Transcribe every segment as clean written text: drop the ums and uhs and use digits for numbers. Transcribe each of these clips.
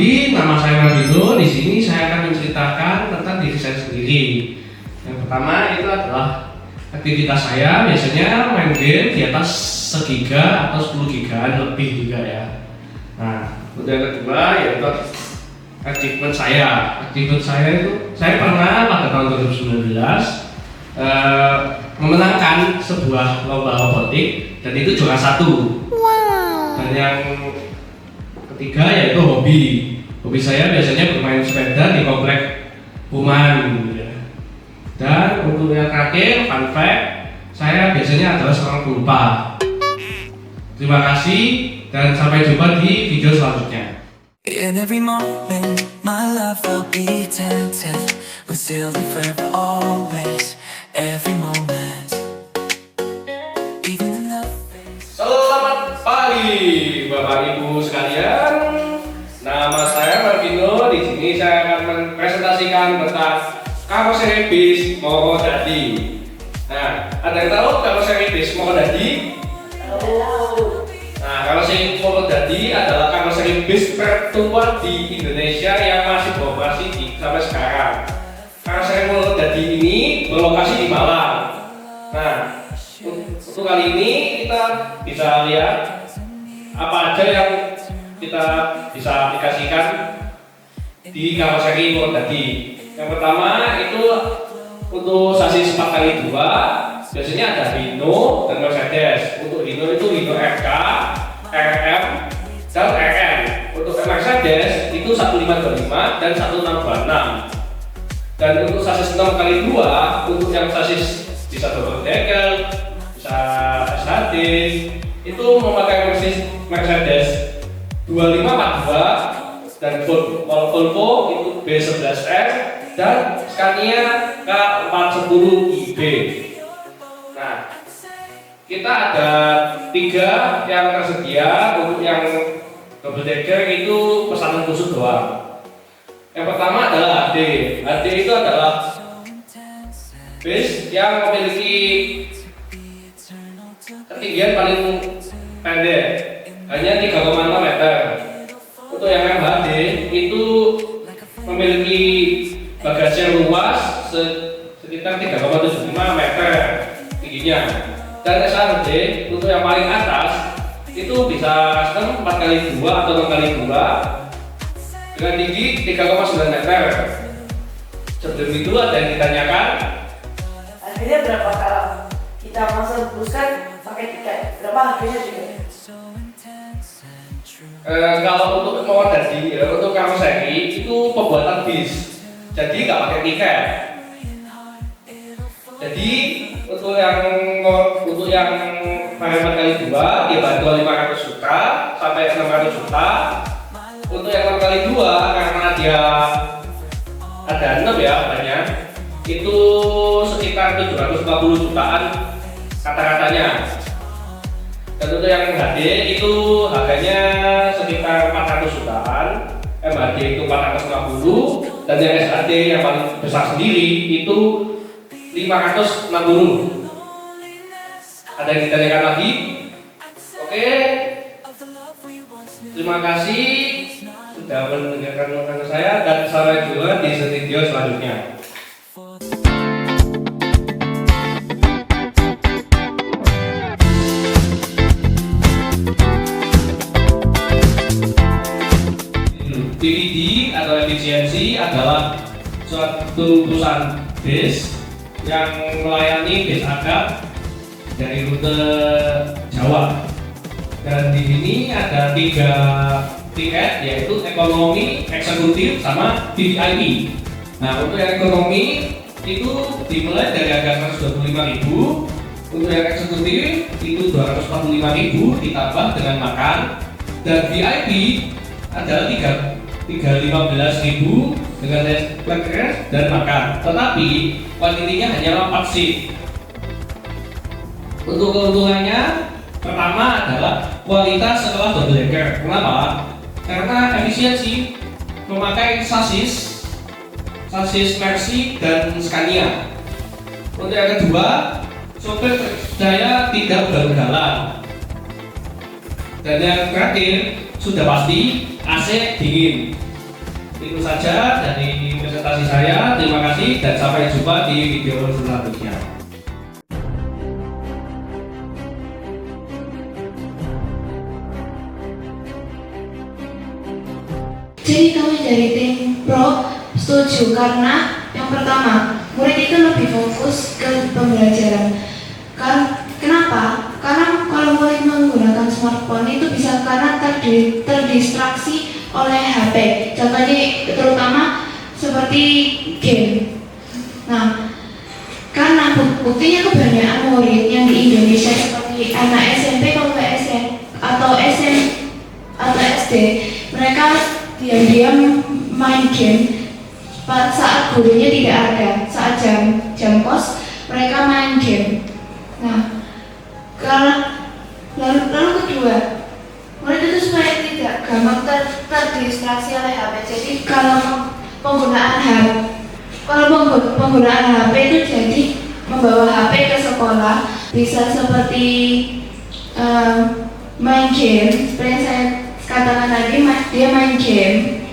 lagi, nama saya Mardino. Di sini saya akan menceritakan tentang diri saya sendiri. Yang pertama itu adalah aktivitas saya biasanya main game di atas 1 giga atau 10 gigaan lebih juga ya. Nah, untuk yang kedua yaitu achievement saya. Achievement saya itu saya pernah pada tahun 2019 memenangkan sebuah lomba robotik dan itu juara 1. Dan yang ketiga yaitu hobi. Hobi saya biasanya bermain sepeda di komplek perumahan gitu ya. Dan untuk yang terakhir, fun fact, saya biasanya adalah seorang pelupa. Terima kasih dan sampai jumpa di video selanjutnya. In every moment, my love will be tempted. We're still and forever, always. Every moment, even in the face. Selamat pagi, Bapak Ibu sekalian. Nama saya Mardino. Di sini saya akan mempresentasikan tentang karoseri bis Mokodadi. Nah, ada yang tahu karoseri bis Mokodadi? Nah, karoseri Mokodadi adalah karoseri bis tertua di Indonesia yang masih beroperasi sampai sekarang. Karoseri Mokodadi ini berlokasi di Malang. Nah, untuk kali ini kita bisa lihat apa aja yang kita bisa aplikasikan di karoseri Mokodadi. Yang pertama itu untuk sasis 4x2 biasanya ada Hino dan Mercedes. Untuk Hino itu Hino RK, RM, dan RN. Untuk Mercedes itu 1525 dan 1626. Dan untuk sasis 6x2 untuk yang sasis bisa double decker, bisa SHD itu memakai Mercedes 2542 dan Volvo itu B11R dan Scania K410IB. Nah, kita ada 3 yang tersedia. Untuk yang double decker itu pesanan khusus doang. Yang pertama adalah HD. HD itu adalah bis yang memiliki ketinggian paling pendek, hanya 3,6 meter. Untuk yang MHD itu memiliki bagasi yang luas sekitar 3,75 meter tingginya. Dan SHD untuk yang paling atas itu bisa custom 4x2 atau 6x2 dengan tinggi 3,9 meter. Sebelum itu ada yang ditanyakan, harganya berapa kalau kita masuk buskan pakai tiket? Berapa harganya juga? Kalau untuk Mokodadi, untuk karoseri itu pembuatan bis, jadi nggak pakai tiket. Jadi untuk yang varian 4x2 dia bantu 500 juta sampai 600 juta. Untuk yang 6x2 karena dia ada 6 ya banyak, itu sekitar 750 jutaan kata-katanya. Dan untuk yang HD itu harganya sekitar 400 jutaan, MHD itu 450, dan yang SHD yang paling besar sendiri itu 560. Ada yang ditanyakan lagi? Oke, terima kasih sudah mendengarkan omongan saya dan sampai jumpa di video selanjutnya. PVD atau efisiensi adalah suatu perusahaan bis yang melayani bis akap dari rute Jawa. Dan di sini ada 3 tiket, yaitu ekonomi, eksekutif, sama VVIP. Nah, untuk yang ekonomi itu dimulai dari harga 125.000, untuk yang eksekutif itu 245.000 ditambah dengan makan, dan VIP adalah 315.000 dengan breakfast dan makan, tetapi kuantitinya hanya 4 seat. Untuk keuntungannya, pertama adalah kualitas setelah double decker. Kenapa? Karena efisiensi memakai sasis Mercy dan Scania. Untuk yang kedua, sopir daya tidak ugal-ugalan. Dan yang terakhir, sudah pasti AC dingin. Itu saja dari presentasi saya. Terima kasih dan sampai jumpa di video selanjutnya. Jadi kami dari tim Pro setuju karena yang pertama, murid itu lebih fokus ke pembelajaran. Kenapa? Karena kalau murid menggunakan smartphone itu bisa karena terdistraksi oleh HP. Contohnya terutama seperti game. Nah, karena buktinya kebanyakan murid yang di Indonesia seperti anak SMP atau SD, mereka diam-diam main game saat gurunya tidak ada. Saat jam kos mereka main game. Nah, lalu kedua, murid itu supaya tidak gampang terdistraksi oleh HP. Jadi kalau penggunaan HP itu jadi membawa HP ke sekolah bisa seperti main game. Seperti yang saya katakan tadi, dia main game.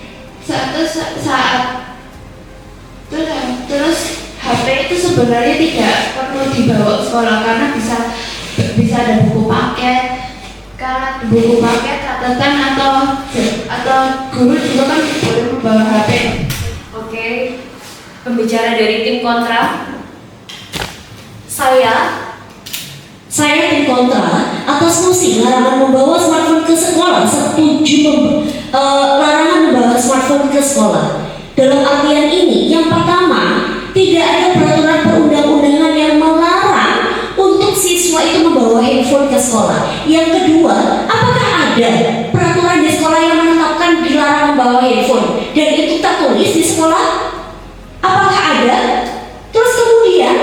Terus HP itu sebenarnya tidak perlu dibawa ke sekolah karena bisa ada buku paket. Karena buku paket, catatan atau guru juga kan boleh membawa HP. Oke, pembicara dari tim kontra. Saya tim kontra atas mosi larangan membawa smartphone ke sekolah. Setuju larangan membawa smartphone ke sekolah. Dalam artian ini, yang pertama, tidak ada peraturan perundang-undangan yang melarang untuk siswa itu membawa handphone ke sekolah. Yang kedua, apakah ada peraturan di sekolah yang menetapkan dilarang membawa handphone dan itu tertulis di sekolah? Apakah ada? Terus kemudian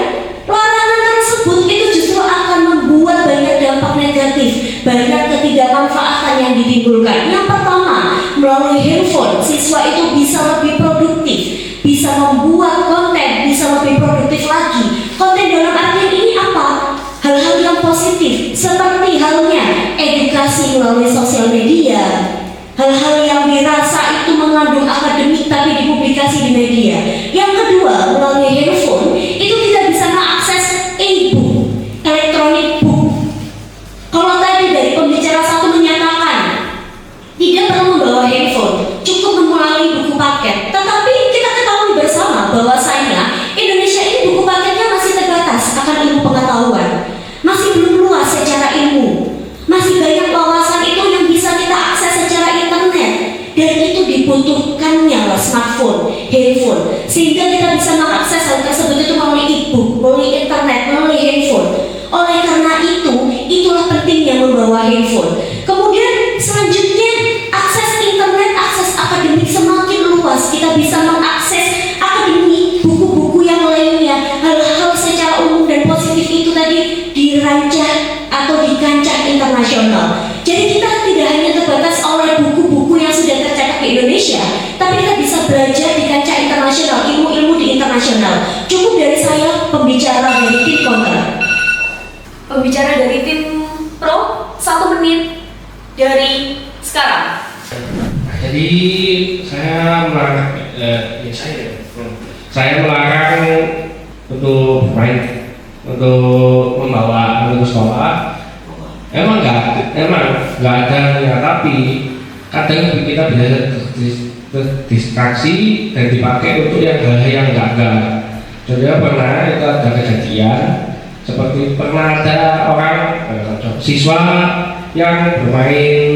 larangan tersebut itu justru akan membuat banyak dampak negatif, banyak ketidakmanfaatan yang ditimbulkan. Yang pertama, melalui handphone siswa itu bisa lebih produktif, bisa membuat konten, bisa lebih produktif lagi. Konten dalam artian ini apa? Hal-hal yang positif, seperti halnya edukasi melalui sosial media, hal-hal yang dirasa itu mengandung akademik tapi dipublikasi di media. Yang kedua, melalui handphone itu kita bisa mengakses e-book, electronic book. Kalau tadi dari pembicara satu menyatakan tidak perlu membawa handphone, cukup melalui buku paket. Tetapi kita ketahui bersama bahwasanya Indonesia ini buku paketnya masih terbatas akan ilmu pengetahuan, masih belum luas secara ilmu, masih banyak wawasan itu yang bisa kita akses secara internet, dan itu dibutuhkannya smartphone, handphone, sehingga kita bisa mengakses hal tersebut itu melalui e-book, melalui internet, melalui handphone. Oleh karena itu, itulah pentingnya membawa handphone. Kemudian selanjutnya, akses internet, akses akademik semakin luas. Kita bisa mengakses akademik, buku-buku yang lainnya, hal-hal secara umum dan positif itu tadi dirancang atau di kancah internasional. Jadi kita tidak hanya terbatas oleh buku-buku yang sudah tercetak di Indonesia, tapi kita bisa belajar di kancah internasional, ilmu-ilmu di internasional. Cukup dari saya, pembicara dari tim kontra. Pembicara dari tim pro, 1 menit dari sekarang. Jadi saya melarang, saya melarang untuk membawa ke sekolah. Emang nggak ada ya, tapi kadang kita bisa terdistraksi dan dipakai untuk yang hal yang enggak. Jadi pernah itu ada kejadian seperti pernah ada orang siswa yang bermain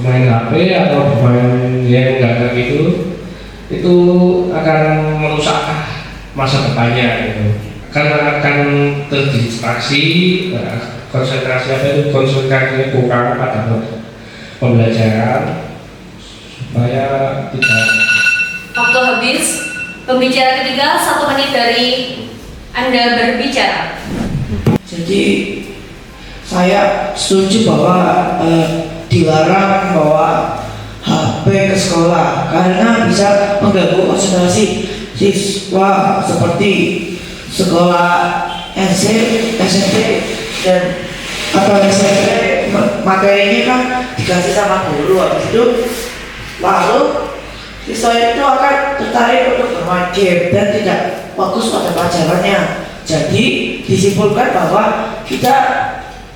HP atau bermain yang enggak itu akan merusak masa depannya gitu. Karena akan terdistraksi, konsentrasinya kurang pada pembelajaran supaya tidak. Waktu habis. Pembicara ketiga, 1 menit dari Anda berbicara. Jadi saya setuju bahwa dilarang bawa HP ke sekolah karena bisa mengganggu konsentrasi siswa seperti sekolah SMP dan atau SMP materinya kan dikasih sama guru, habis itu lalu siswa itu akan tertarik untuk bermain game dan tidak fokus pada pelajarannya. Jadi disimpulkan bahwa kita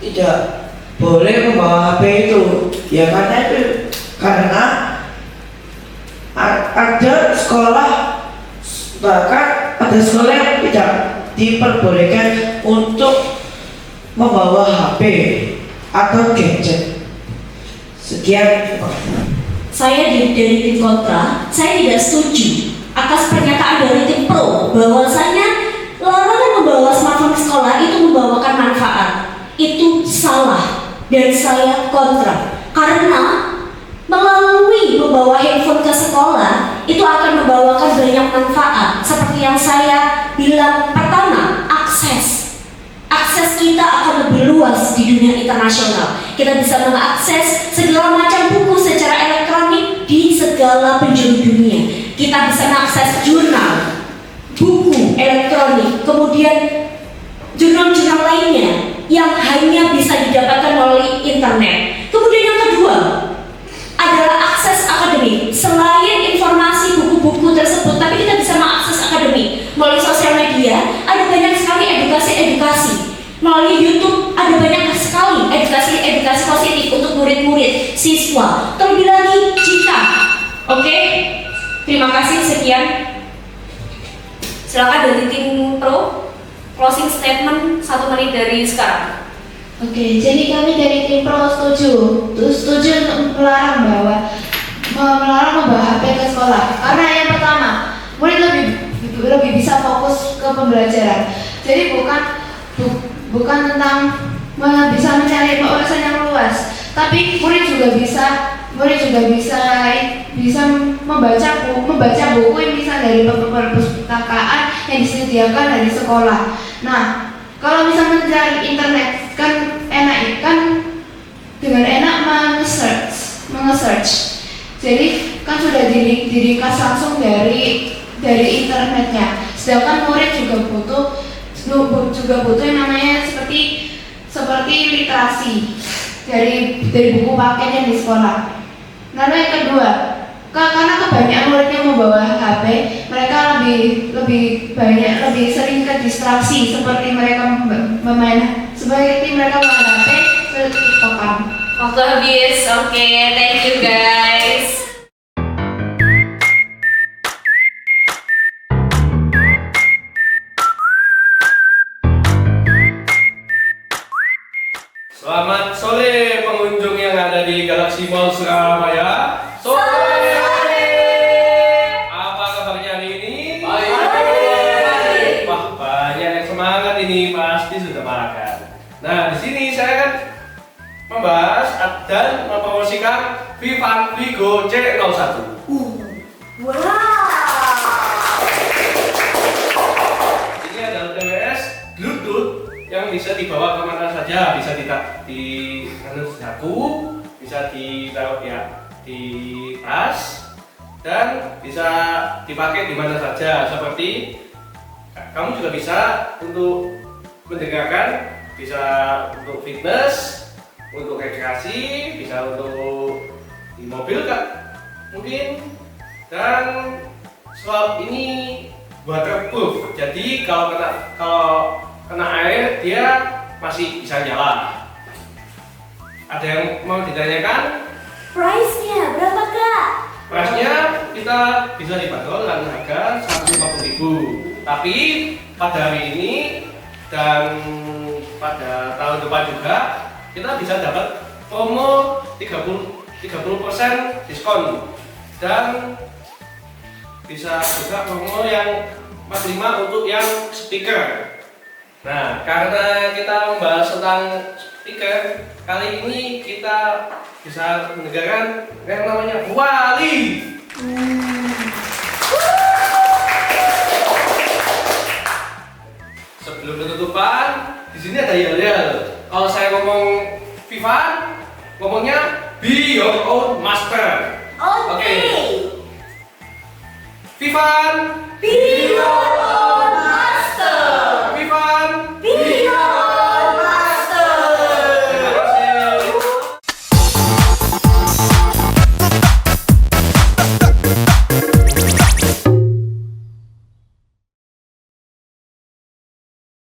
tidak boleh membawa HP itu, ya karena ada sekolah, bahkan ada sekolah yang tidak diperbolehkan untuk membawa HP atau gadget. Sekian. Saya dari tim kontra, saya tidak setuju atas pernyataan dari tim pro bahwasanya larangan membawa smartphone ke sekolah itu membawakan manfaat. Itu salah dan saya kontra karena melalui membawa handphone ke sekolah itu akan membawakan banyak manfaat seperti yang saya bilang. Pertama, akses kita akan lebih luas di dunia internasional. Kita bisa mengakses segala macam buku secara elektronik di segala penjuru dunia. Kita bisa mengakses jurnal, buku elektronik, kemudian jurnal-jurnal lainnya yang hanya bisa didapatkan melalui internet. Kemudian yang kedua adalah akses akademik. Selain informasi buku-buku tersebut, tapi kita bisa mengakses akademik melalui sosial media. Ada banyak sekali edukasi-edukasi. Melalui YouTube ada banyak sekali edukasi positif untuk murid-murid, siswa. Terlebih lagi jika, oke? Terima kasih, sekian. Silakan dari tim pro, closing statement 1 menit dari sekarang. Oke, jadi kami dari tim pro setuju untuk melarang membawa HP ke sekolah. Karena yang pertama, murid lebih bisa fokus ke pembelajaran. Jadi bukan tentang bisa mencari urusan yang luas, tapi murid juga bisa membaca buku yang bisa dari perpustakaan yang disediakan dari sekolah. Nah, kalau bisa mencari internet kan dengan enak menge-search. Jadi kan sudah diringkas langsung dari internetnya. Sedangkan murid juga butuh yang namanya seperti literasi dari buku paket yang di sekolah. Lalu yang kedua, karena kebanyakan murid yang membawa HP, mereka lebih sering ke distraksi seperti mereka bermain HP seperti TikTokan. Waktu habis. Oke, thank you guys. Selamat sore pengunjung yang ada di Galaxy Mall Surabaya. Sore. Apa kabarnya hari ini? Baik. Wah, banyak yang semangat ini, pasti sudah makan. Nah, di sini saya akan membahas dan mempromosikan Vivan Vigo C01. Wow. Ini adalah TWS Bluetooth yang bisa dibawa kemana saja, bisa di saku, bisa ditaruh di tas, dan bisa dipakai di mana saja. Seperti kamu juga bisa untuk mendengarkan, bisa untuk fitness, untuk rekreasi, bisa untuk di mobil Kak, mungkin. Dan slot ini waterproof, jadi kalau kena air dia masih bisa nyala. Ada yang mau ditanyakan? Price-nya berapa Kak? Price-nya kita bisa dibanderol dengan harga 150.000. Tapi pada hari ini dan pada tahun depan juga kita bisa dapat promo 30% diskon, dan bisa juga promo yang 45 untuk yang speaker. Nah, karena kita membahas tentang speaker, kali ini kita bisa mendengarkan yang namanya Wali. Sebelum penutupan, di sini ada yel-yel. Kalau saya ngomong Vivan, ngomongnya be your own master. Oke. Vivan, Be